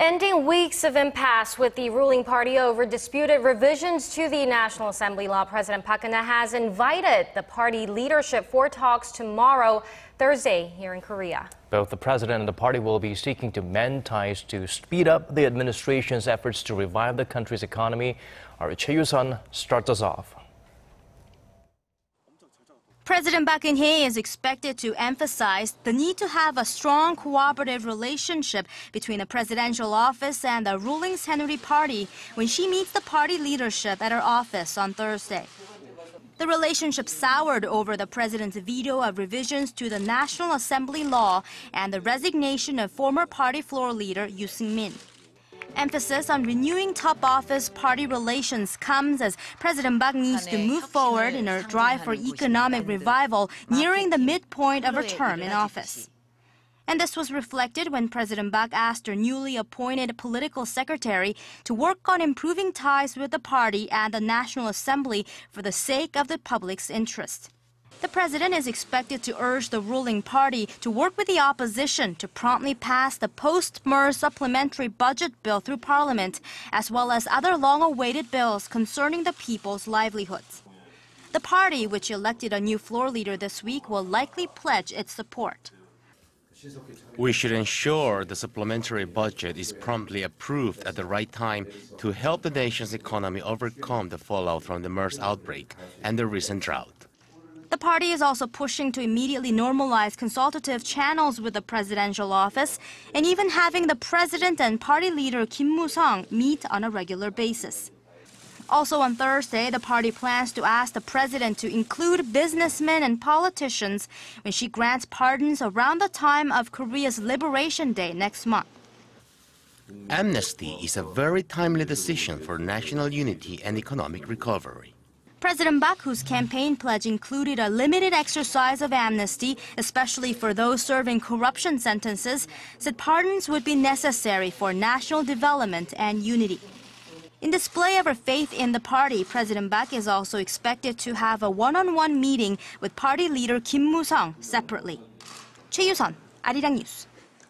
Ending weeks of impasse with the ruling party over disputed revisions to the National Assembly law, President Park Geun has invited the party leadership for talks tomorrow, Thursday, here in Korea. Both the president and the party will be seeking to mend ties to speed up the administration's efforts to revive the country's economy. Our Choi You starts us off. President Park Geun is expected to emphasize the need to have a strong cooperative relationship between the presidential office and the ruling Saenuri Party when she meets the party leadership at her office on Thursday. The relationship soured over the president's veto of revisions to the National Assembly law and the resignation of former party floor leader Yoo Seong. Emphasis on renewing top office party relations comes as President Park needs to move forward in her drive for economic revival nearing the midpoint of her term in office. And this was reflected when President Park asked her newly appointed political secretary to work on improving ties with the party and the National Assembly for the sake of the public's interest. The president is expected to urge the ruling party to work with the opposition to promptly pass the post-MERS supplementary budget bill through parliament, as well as other long-awaited bills concerning the people's livelihoods. The party, which elected a new floor leader this week, will likely pledge its support. We should ensure the supplementary budget is promptly approved at the right time to help the nation's economy overcome the fallout from the MERS outbreak and the recent drought. The party is also pushing to immediately normalize consultative channels with the presidential office and even having the president and party leader Yoo Seong meet on a regular basis. Also on Thursday, the party plans to ask the president to include businessmen and politicians when she grants pardons around the time of Korea's Liberation Day next month. Amnesty is a very timely decision for national unity and economic recovery. President Park, whose campaign pledge included a limited exercise of amnesty, especially for those serving corruption sentences, said pardons would be necessary for national development and unity. In display of her faith in the party, President Park is also expected to have a one-on-one meeting with party leader Yoo Seong separately. Choi You, Arirang News.